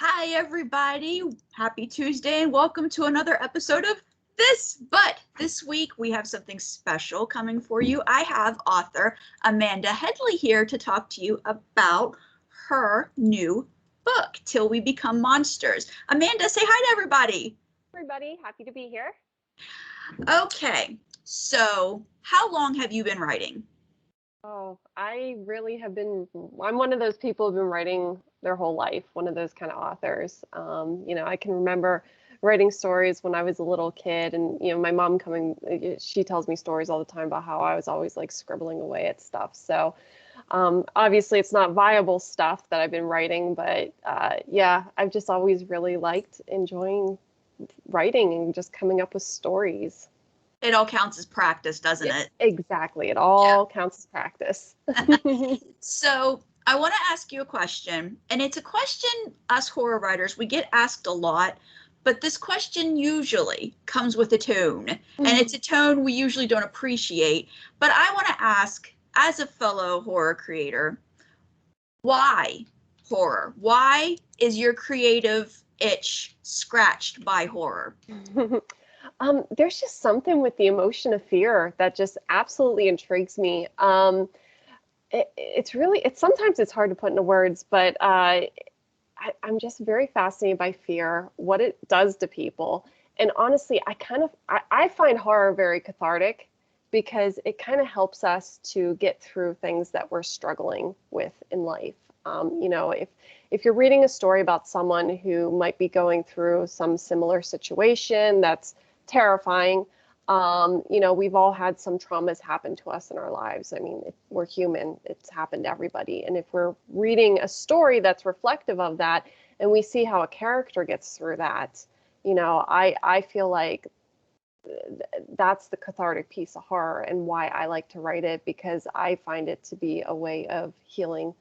Hi, everybody. Happy Tuesday and welcome to another episode of This. But this week we have something special coming for you. I have author Amanda Headlee here to talk to you about her new book, Till We Become Monsters. Amanda, say hi to everybody. Everybody, happy to be here. Okay, so how long have you been writing? Oh, I really have I'm one of those people who've been writing their whole life, one of those kind of authors. I can remember writing stories when I was a little kid, and, my mom she tells me stories all the time about how I was always like scribbling away at stuff. So, obviously it's not viable stuff that I've been writing, but yeah, I've just always really liked enjoying writing and just coming up with stories. It all counts as practice, doesn't Yeah, it? exactly. It all counts as practice. So I want to ask you a question, and it's a question us horror writers, we get asked a lot, but this question usually comes with a tone, and it's a tone we usually don't appreciate. But I want to ask, as a fellow horror creator, why horror? Why is your creative itch scratched by horror? There's just something with the emotion of fear that just absolutely intrigues me. It's sometimes it's hard to put into words, but I'm just very fascinated by fear, what it does to people. And honestly, I find horror very cathartic because it kind of helps us to get through things that we're struggling with in life. If you're reading a story about someone who might be going through some similar situation that's terrifying, we've all had some traumas happen to us in our lives. I mean, we're human, it's happened to everybody. And if we're reading a story that's reflective of that, and we see how a character gets through that, I feel like that's the cathartic piece of horror and why I like to write it, because I find it to be a way of healing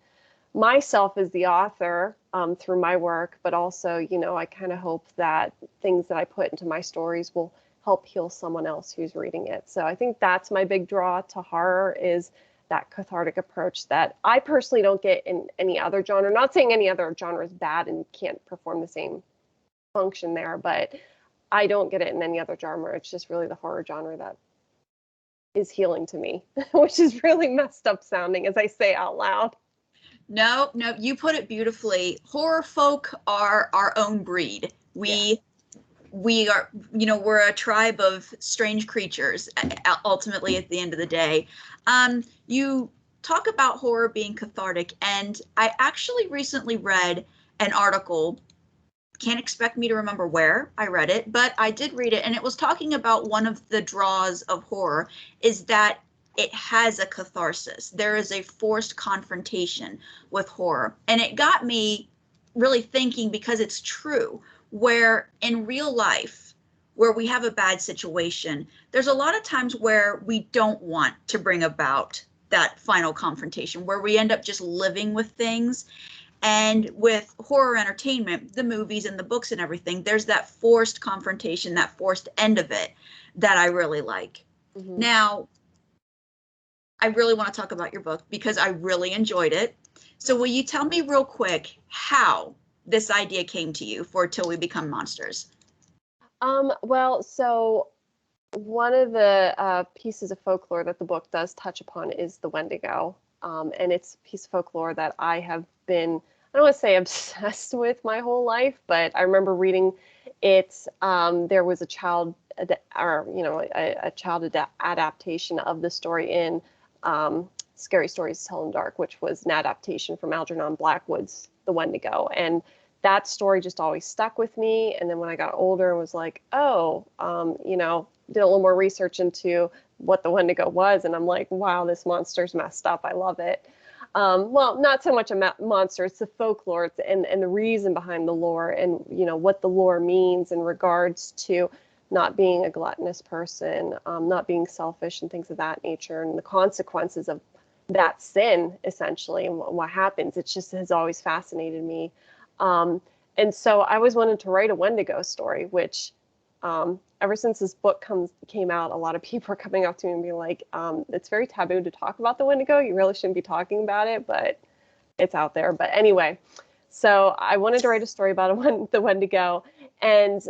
myself as the author through my work, but also, I kind of hope that things that I put into my stories will help heal someone else who's reading it. So I think that's my big draw to horror, is that cathartic approach that I personally don't get in any other genre. Not saying any other genre is bad and can't perform the same function there, but I don't get it in any other genre. It's just really the horror genre that is healing to me, which is really messed up sounding as I say out loud. No, you put it beautifully. Horror folk are our own breed. We are, we're a tribe of strange creatures, ultimately, at the end of the day. You talk about horror being cathartic, and I actually recently read an article. Can't expect me to remember where I read it, but I did read it, and it was talking about one of the draws of horror is that it has a catharsis. There is a forced confrontation with horror. And it got me really thinking, because it's true, where in real life, where we have a bad situation, there's a lot of times where we don't want to bring about that final confrontation, where we end up just living with things. And with horror entertainment, the movies and the books and everything, there's that forced confrontation, that forced end of it that I really like. Mm-hmm. Now, I really want to talk about your book because I really enjoyed it. So will you tell me real quick how this idea came to you for Till We Become Monsters? Well, so one of the pieces of folklore that the book does touch upon is the Wendigo. And it's a piece of folklore that I have been, I don't want to say obsessed with my whole life, but I remember reading it. There was a child, a child adaptation of the story in Scary Stories to Tell in the Dark, which was an adaptation from Algernon Blackwood's The Wendigo. And that story just always stuck with me. And then when I got older and was like, did a little more research into what the Wendigo was, and I'm like, wow, this monster's messed up. I love it. Well, not so much a monster, it's the folklore and the reason behind the lore, and what the lore means in regards to not being a gluttonous person, not being selfish and things of that nature, and the consequences of that sin, essentially, and what happens. It just has always fascinated me. And so I always wanted to write a Wendigo story, which ever since this book came out, a lot of people are coming up to me and being like, it's very taboo to talk about the Wendigo. You really shouldn't be talking about it, but it's out there. But anyway, So I wanted to write a story about the Wendigo, and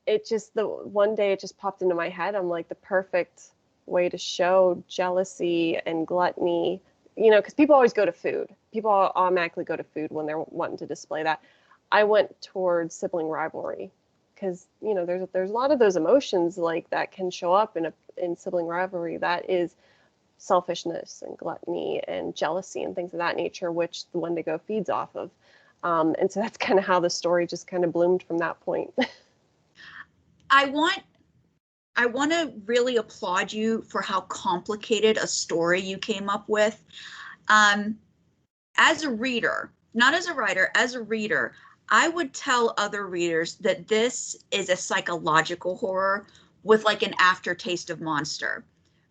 it just the one day it just popped into my head. I'm like, the perfect way to show jealousy and gluttony, because people always go to food. People automatically go to food when they're wanting to display that. I went towards sibling rivalry because there's a lot of those emotions like that can show up in sibling rivalry. That is selfishness and gluttony and jealousy and things of that nature, which the Wendigo feeds off of. And so that's kind of how the story just kind of bloomed from that point. I want to really applaud you for how complicated a story you came up with. As a reader, not as a writer, as a reader, I would tell other readers that this is a psychological horror with like an aftertaste of monster,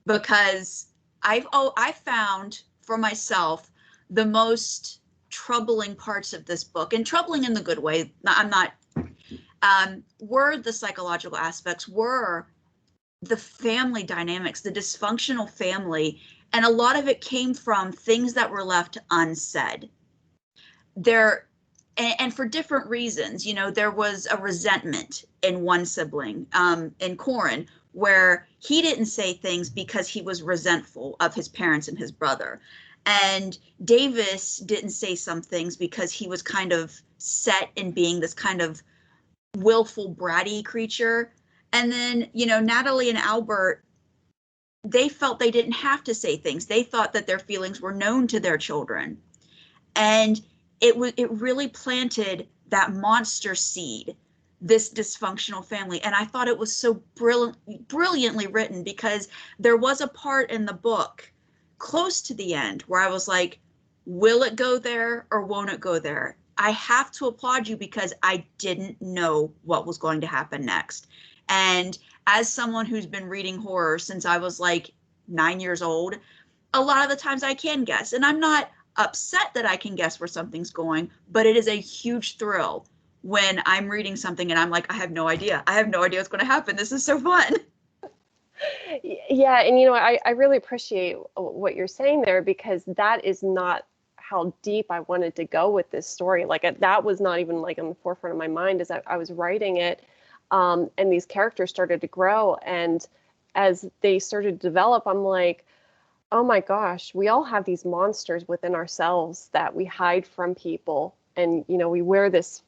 because I found for myself the most troubling parts of this book, and troubling in the good way. I'm not were the psychological aspects, were the family dynamics, the dysfunctional family, and a lot of it came from things that were left unsaid. And for different reasons. There was a resentment in one sibling, in Corin, where he didn't say things because he was resentful of his parents and his brother. And Davis didn't say some things because he was kind of set in being this kind of willful, bratty creature. And then, Natalie and Albert, they felt they didn't have to say things. They thought that their feelings were known to their children. And it really planted that monster seed, this dysfunctional family. And I thought it was so brilliantly written, because there was a part in the book close to the end where I was like, will it go there or won't it go there? I have to applaud you because I didn't know what was going to happen next. And as someone who's been reading horror since I was like 9 years old, a lot of the times I can guess, and I'm not upset that I can guess where something's going, but it is a huge thrill when I'm reading something and I'm like, I have no idea. I have no idea what's going to happen. This is so fun. Yeah, and I really appreciate what you're saying there, because that is not how deep I wanted to go with this story. Like that was not even like on the forefront of my mind as I was writing it. And these characters started to grow, and as they started to develop, I'm like, oh my gosh, we all have these monsters within ourselves that we hide from people. And, we wear this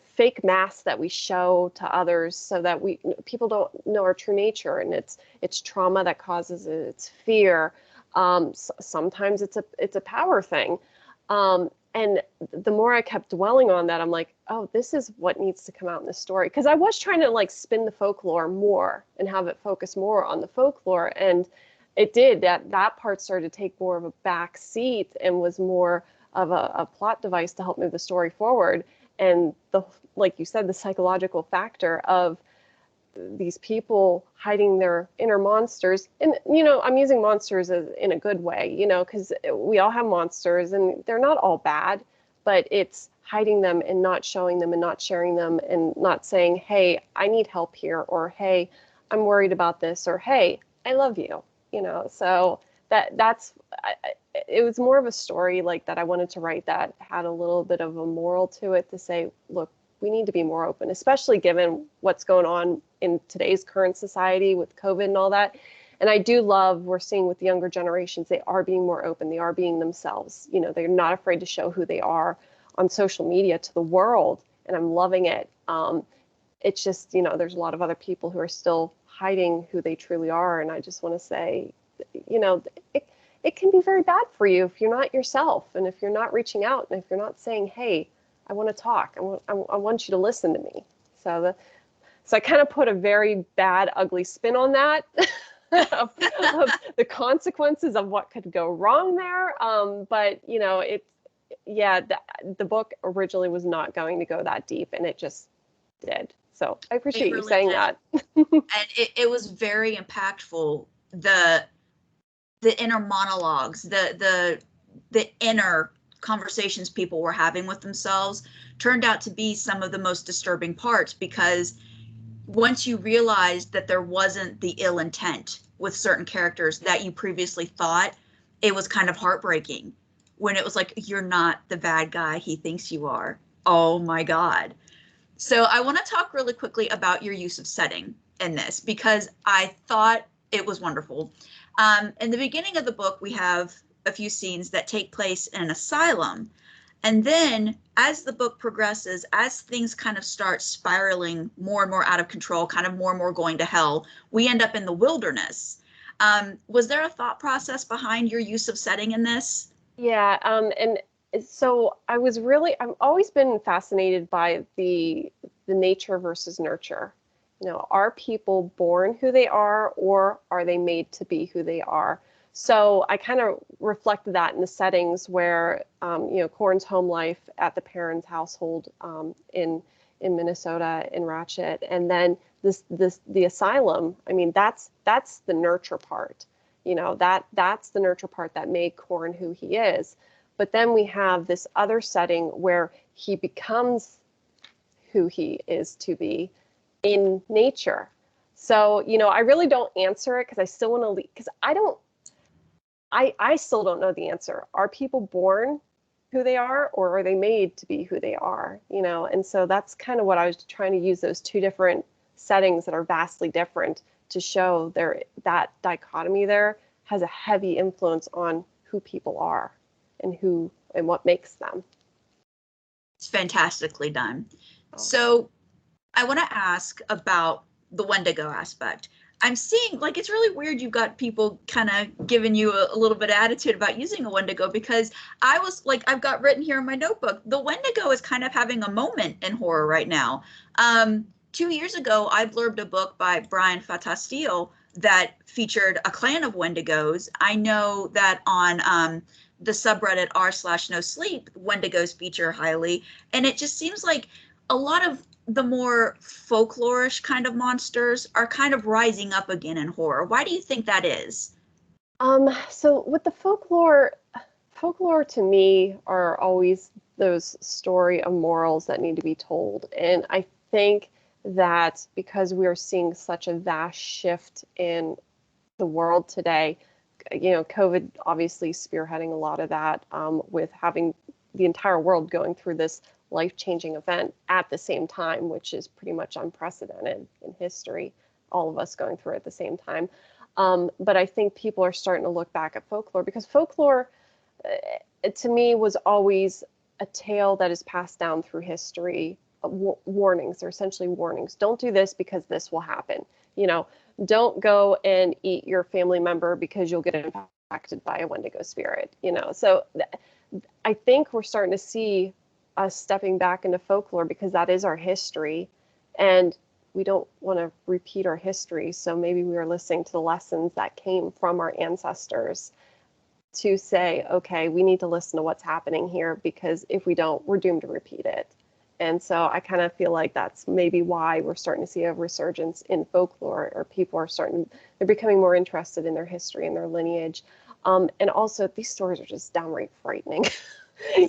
fake mask that we show to others so that people don't know our true nature. And it's trauma that causes it. It's fear. Sometimes it's a power thing. And the more I kept dwelling on that, I'm like, oh, this is what needs to come out in this story. Because I was trying to like spin the folklore more and have it focus more on the folklore. And it did. That part started to take more of a back seat and was more of a plot device to help move the story forward. And like you said, the psychological factor of these people hiding their inner monsters. And, I'm using monsters in a good way, because we all have monsters and they're not all bad, but it's hiding them and not showing them and not sharing them and not saying, hey, I need help here, or hey, I'm worried about this, or hey, I love you. So it was more of a story like that I wanted to write that had a little bit of a moral to it, to say, look, we need to be more open, especially given what's going on in today's current society with COVID and all that. And I do love, we're seeing with the younger generations, they are being more open. They are being themselves. They're not afraid to show who they are on social media to the world. And I'm loving it. It's just, there's a lot of other people who are still hiding who they truly are. And I just want to say, it can be very bad for you if you're not yourself, and if you're not reaching out, and if you're not saying, hey, I want to talk. I want you to listen to me. So I kind of put a very bad, ugly spin on that of the consequences of what could go wrong there. But the book originally was not going to go that deep, and it just did. So I appreciate you saying that. And it was very impactful. The inner monologues, the inner conversations people were having with themselves turned out to be some of the most disturbing parts, because once you realized that there wasn't the ill intent with certain characters that you previously thought, it was kind of heartbreaking. when it was like, you're not the bad guy he thinks you are. Oh my God. So I want to talk really quickly about your use of setting in this, because I thought it was wonderful. In the beginning of the book, we have a few scenes that take place in an asylum. And then as the book progresses, as things kind of start spiraling more and more out of control, kind of more and more going to hell, we end up in the wilderness. Was there a thought process behind your use of setting in this? Yeah, and so I've always been fascinated by the nature versus nurture. You know, are people born who they are, or are they made to be who they are? So I kind of reflected that in the settings where, you know, Corin's home life at the parents' household in Minnesota in Ratchet, and then the asylum. I mean, that's the nurture part. You know, that's the nurture part that made Corin who he is. But then we have this other setting where he becomes who he is to be in nature. So, you know, I really don't answer it because I still want to leave, because I still don't know the answer. Are people born who they are, or are they made to be who they are? You know, and so that's kind of what I was trying to use, those two different settings that are vastly different, to show that dichotomy there has a heavy influence on who people are and what makes them. It's fantastically done. Oh. So I want to ask about the Wendigo aspect. I'm seeing, like, it's really weird you've got people kind of giving you a little bit of attitude about using a Wendigo, because I was like, I've got written here in my notebook, the Wendigo is kind of having a moment in horror right now. 2 years ago, I blurbed a book by Brian Fatastille that featured a clan of Wendigos. I know that on the subreddit r/no sleep, Wendigos feature highly, and it just seems like a lot of the more folklorish kind of monsters are kind of rising up again in horror. Why do you think that is? So with the folklore to me are always those story of morals that need to be told. And I think that because we are seeing such a vast shift in the world today, you know, COVID obviously spearheading a lot of that, with having the entire world going through this life-changing event at the same time, which is pretty much unprecedented in history, all of us going through it at the same time. But I think people are starting to look back at folklore, because folklore, to me, was always a tale that is passed down through history. Warnings, they're essentially warnings. Don't do this because this will happen. You know, don't go and eat your family member because you'll get impacted by a Wendigo spirit. You know, so I think we're starting to see us stepping back into folklore, because that is our history, and we don't want to repeat our history. So maybe we are listening to the lessons that came from our ancestors to say, okay, we need to listen to what's happening here, because if we don't, we're doomed to repeat it. And so I kind of feel like that's maybe why we're starting to see a resurgence in folklore, or people are they're becoming more interested in their history and their lineage. And also, these stories are just downright frightening.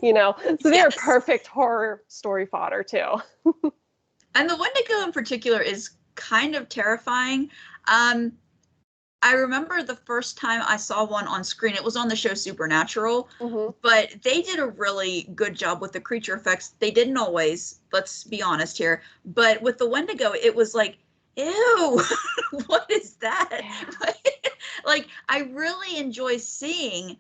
You know, so they're perfect horror story fodder too. And the Wendigo in particular is kind of terrifying. I remember the first time I saw one on screen, it was on the show Supernatural, but they did a really good job with the creature effects. They didn't always, let's be honest here, but with the Wendigo, it was like, ew, what is that? Yeah. Like, I really enjoy seeing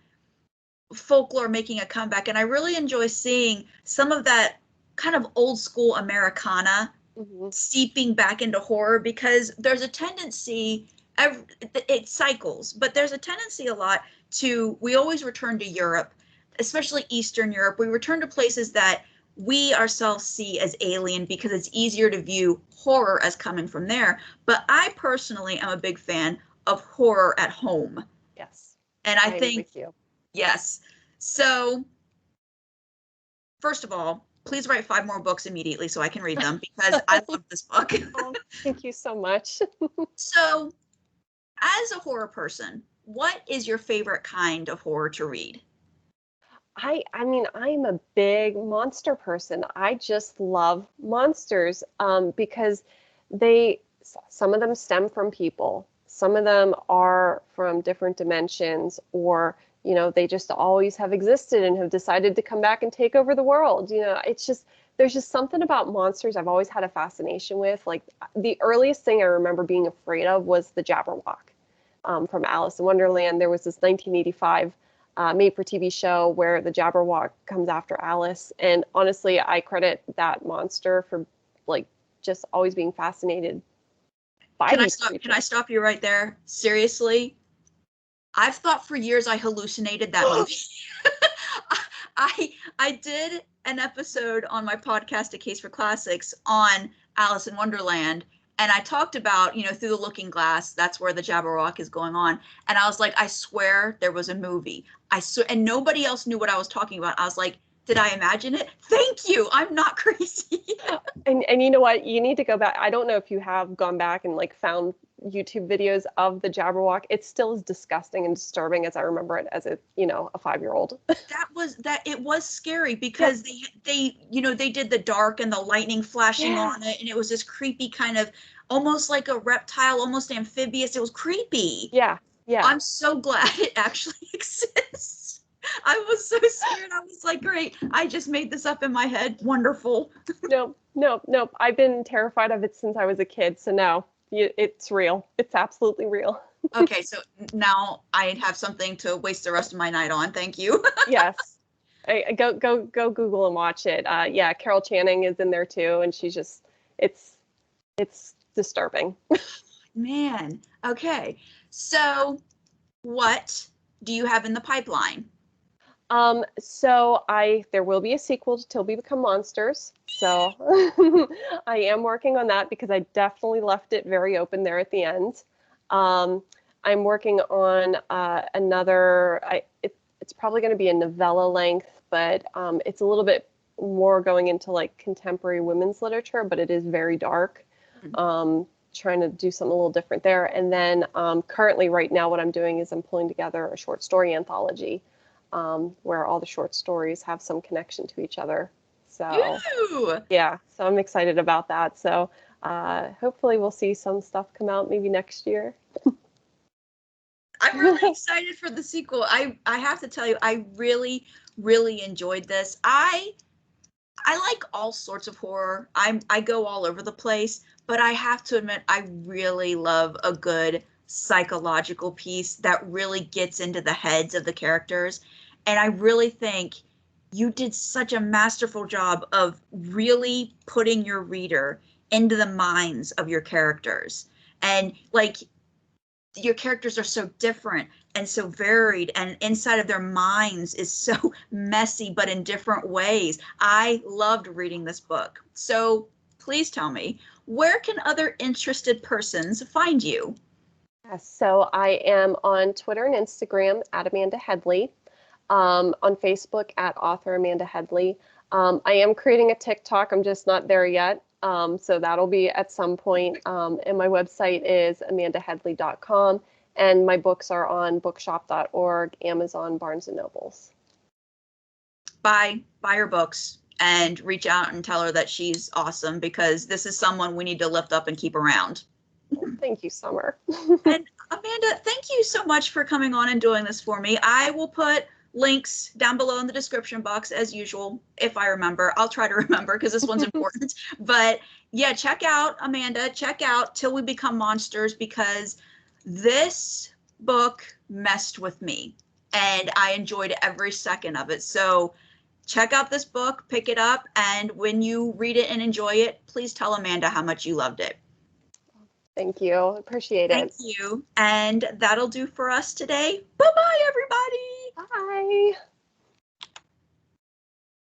folklore making a comeback, and I really enjoy seeing some of that kind of old school Americana seeping back into horror, because there's a tendency, it cycles, but there's a tendency a lot to, we always return to Europe, especially Eastern Europe. We return to places that we ourselves see as alien, because it's easier to view horror as coming from there. But I personally am a big fan of horror at home. Yes. And I think, with you. yes. So, first of all, please write 5 more books immediately so I can read them, because I love this book. Oh, thank you so much. So, as a horror person, what is your favorite kind of horror to read? I mean, I'm a big monster person. I just love monsters, because some of them stem from people. Some of them are from different dimensions, or, you know, they just always have existed and have decided to come back and take over the world. You know, it's just, there's just something about monsters I've always had a fascination with. Like, the earliest thing I remember being afraid of was the Jabberwock from Alice in Wonderland. There was this 1985 made-for-TV show where the Jabberwock comes after Alice. And honestly, I credit that monster for, like, just always being fascinated by these creatures. Can I stop you right there? Seriously? I've thought for years I hallucinated that movie. I did an episode on my podcast, A Case for Classics, on Alice in Wonderland, and I talked about, you know, Through the Looking Glass, that's where the Jabberwock is going on. And I was like, I swear there was a movie. And nobody else knew what I was talking about. I was like, did I imagine it? Thank you. I'm not crazy. And you know what? You need to go back. I don't know if you have gone back and like found YouTube videos of the Jabberwock. It's still as disgusting and disturbing as I remember it as a, you know, a 5-year-old. It was scary because they you know, they did the dark and the lightning flashing on it, and it was this creepy kind of almost like a reptile, almost amphibious. It was creepy. Yeah. I'm so glad it actually exists. I was so scared. I was like, great, I just made this up in my head. Wonderful. No. I've been terrified of it since I was a kid. So no, it's real. It's absolutely real. Okay, so now I have something to waste the rest of my night on. Thank you. Yes. Go Google and watch it. Yeah, Carol Channing is in there too, and she's just, it's disturbing. Man. Okay. So what do you have in the pipeline? So there will be a sequel to Till We Become Monsters. So I am working on that because I definitely left it very open there at the end. I'm working on another, it's probably going to be a novella length, but it's a little bit more going into like contemporary women's literature, but it is very dark. Trying to do something a little different there. And then currently right now what I'm doing is I'm pulling together a short story anthology where all the short stories have some connection to each other. So yeah, so I'm excited about that. So hopefully we'll see some stuff come out maybe next year. I'm really excited for the sequel. I have to tell you, I really, really enjoyed this. I like all sorts of horror. I go all over the place, but I have to admit, I really love a good psychological piece that really gets into the heads of the characters. And I really think you did such a masterful job of really putting your reader into the minds of your characters. And like, your characters are so different and so varied, and inside of their minds is so messy, but in different ways. I loved reading this book. So please tell me, where can other interested persons find you? So I am on Twitter and Instagram at Amanda Headlee, on Facebook at author Amanda Headlee. I am creating a TikTok. I'm just not there yet. So that'll be at some point. And my website is amandaheadlee.com. And my books are on bookshop.org, Amazon, Barnes & Nobles. Buy her books and reach out and tell her that she's awesome, because this is someone we need to lift up and keep around. Thank you, Summer. And Amanda, thank you so much for coming on and doing this for me. I will put links down below in the description box as usual, if I remember. I'll try to remember because this one's important. But yeah, check out Amanda, check out Till We Become Monsters, because this book messed with me and I enjoyed every second of it. So check out this book, pick it up, and when you read it and enjoy it, please tell Amanda how much you loved it. Thank you. Appreciate it. Thank you. And that'll do for us today. Bye-bye, everybody. Bye.